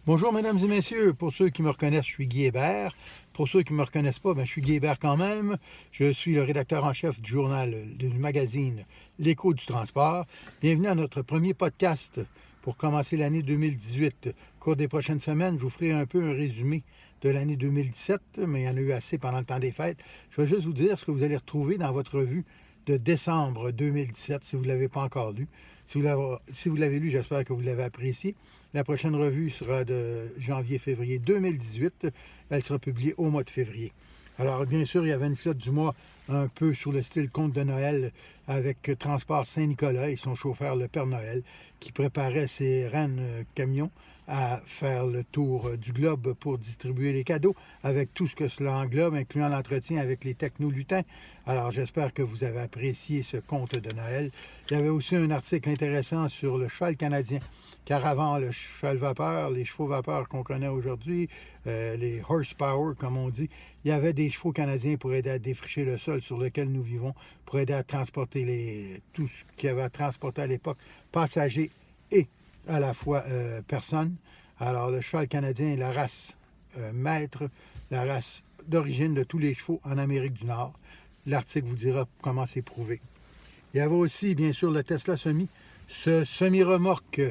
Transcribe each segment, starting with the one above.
Bonjour, mesdames et messieurs. Pour ceux qui me reconnaissent, je suis Guy Hébert. Pour ceux qui ne me reconnaissent pas, je suis Guy Hébert quand même. Je suis le rédacteur en chef du journal, du magazine L'Écho du transport. Bienvenue à notre premier podcast pour commencer l'année 2018. Au cours des prochaines semaines, je vous ferai un peu un résumé de l'année 2017, mais il y en a eu assez pendant le temps des fêtes. Je vais juste vous dire ce que vous allez retrouver dans votre revue de décembre 2017, si vous ne l'avez pas encore lu. Si vous l'avez lu, j'espère que vous l'avez apprécié. La prochaine revue sera de janvier-février 2018. Elle sera publiée au mois de février. Alors, bien sûr, il y avait une slot du mois un peu sur le style conte de Noël avec Transport Saint-Nicolas et son chauffeur, le Père Noël, qui préparait ses rennes camions à faire le tour du globe pour distribuer les cadeaux avec tout ce que cela englobe, incluant l'entretien avec les technolutins. Alors, j'espère que vous avez apprécié ce conte de Noël. Il y avait aussi un article intéressant sur le cheval canadien, car avant le cheval vapeur, les chevaux vapeur qu'on connaît aujourd'hui, les horsepower, comme on dit, il y avait des chevaux canadiens pour aider à défricher le sol sur lequel nous vivons, pour aider à transporter tout ce qu'il y avait à transporter à l'époque, passagers et à la fois personnes. Alors, le cheval canadien est la race maître, la race d'origine de tous les chevaux en Amérique du Nord. L'article vous dira comment c'est prouvé. Il y avait aussi, bien sûr, le Tesla Semi, ce semi-remorque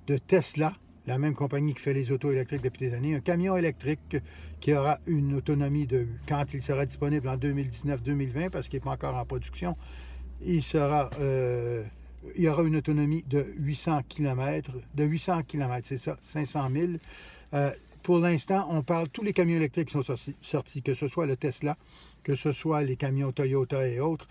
de Tesla, la même compagnie qui fait les autos électriques depuis des années, un camion électrique qui aura une autonomie de, quand il sera disponible en 2019-2020, parce qu'il n'est pas encore en production, il y aura une autonomie de 800 km, c'est ça, 500 000. Pour l'instant, on parle, tous les camions électriques qui sont sortis, que ce soit le Tesla, que ce soit les camions Toyota et autres,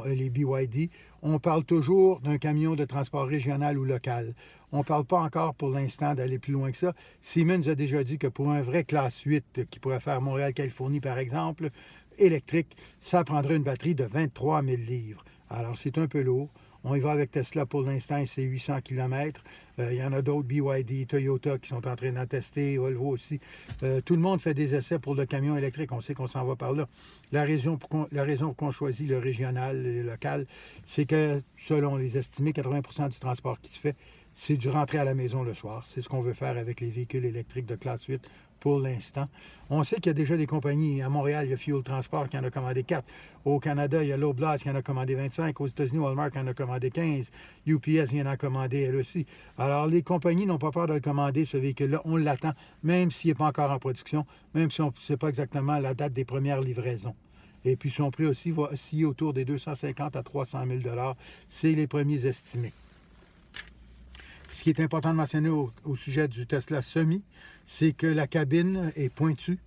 les BYD, on parle toujours d'un camion de transport régional ou local. On ne parle pas encore pour l'instant d'aller plus loin que ça. Siemens a déjà dit que pour un vrai classe 8 qui pourrait faire Montréal-Californie, par exemple, électrique, ça prendrait une batterie de 23 000 livres. Alors, c'est un peu lourd. On y va avec Tesla pour l'instant, c'est 800 km. Il y en a d'autres, BYD, Toyota, qui sont en train d'en tester, Volvo aussi. Tout le monde fait des essais pour le camion électrique. On sait qu'on s'en va par là. La raison pour qu'on choisit le régional, le local, c'est que, selon les estimés, 80% du transport qui se fait, c'est du rentrer à la maison le soir. C'est ce qu'on veut faire avec les véhicules électriques de classe 8 pour l'instant. On sait qu'il y a déjà des compagnies. À Montréal, il y a Fuel Transport qui en a commandé 4. Au Canada, il y a Loblaws qui en a commandé 25. Aux États-Unis, Walmart qui en a commandé 15. UPS vient en commander elle aussi. Alors, les compagnies n'ont pas peur de le commander, ce véhicule-là. On l'attend, même s'il n'est pas encore en production, même si on ne sait pas exactement la date des premières livraisons. Et puis, son prix aussi va osciller autour des 250 à 300 000 $. C'est les premiers estimés. Ce qui est important de mentionner au sujet du Tesla Semi, c'est que la cabine est pointue,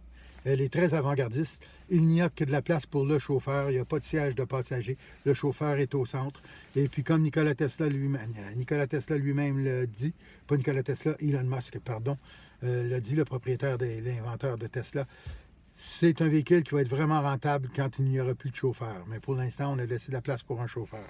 elle est très avant-gardiste. Il n'y a que de la place pour le chauffeur, il n'y a pas de siège de passager. Le chauffeur est au centre. Et puis comme Nikola Tesla lui-même le dit, pas Nikola Tesla, Elon Musk, pardon, l'a dit, le propriétaire et l'inventeur de Tesla, c'est un véhicule qui va être vraiment rentable quand il n'y aura plus de chauffeur. Mais pour l'instant, on a laissé de la place pour un chauffeur.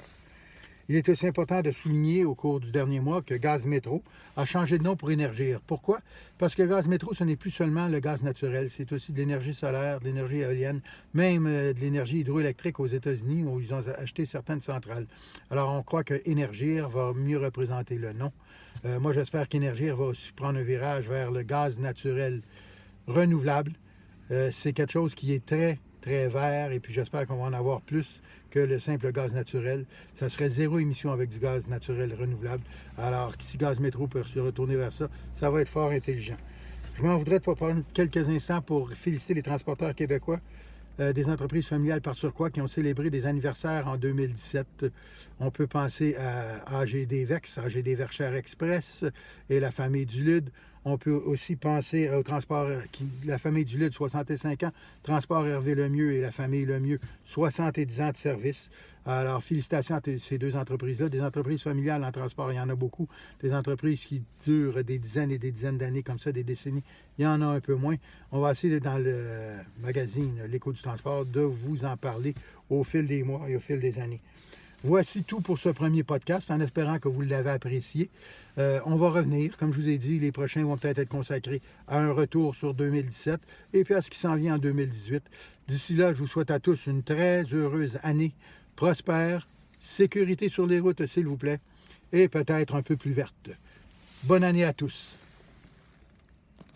Il est aussi important de souligner au cours du dernier mois que Gaz Métro a changé de nom pour Énergir. Pourquoi? Parce que Gaz Métro, ce n'est plus seulement le gaz naturel, c'est aussi de l'énergie solaire, de l'énergie éolienne, même de l'énergie hydroélectrique aux États-Unis où ils ont acheté certaines centrales. Alors on croit que Énergir va mieux représenter le nom. Moi j'espère qu'Énergir va aussi prendre un virage vers le gaz naturel renouvelable. C'est quelque chose qui est très, très vert et puis j'espère qu'on va en avoir plus que le simple gaz naturel. Ça serait zéro émission avec du gaz naturel renouvelable. Alors, si Gaz Métro peut se retourner vers ça, ça va être fort intelligent. Je m'en voudrais de prendre quelques instants pour féliciter les transporteurs québécois des entreprises familiales par surcroît qui ont célébré des anniversaires en 2017. On peut penser à AGD Vex, AGD Verchères Express et la famille Dulude. On peut aussi penser au transport, la famille Dulude, 65 ans, Transport Hervé Lemieux et la famille Lemieux, 70 ans de service. Alors, félicitations à ces deux entreprises-là. Des entreprises familiales en transport, il y en a beaucoup. Des entreprises qui durent des dizaines et des dizaines d'années, comme ça, des décennies, il y en a un peu moins. On va essayer, dans le magazine L'Écho du transport, de vous en parler au fil des mois et au fil des années. Voici tout pour ce premier podcast, en espérant que vous l'avez apprécié. On va revenir, comme je vous ai dit, les prochains vont peut-être être consacrés à un retour sur 2017 et puis à ce qui s'en vient en 2018. D'ici là, je vous souhaite à tous une très heureuse année, prospère, sécurité sur les routes, s'il vous plaît, et peut-être un peu plus verte. Bonne année à tous.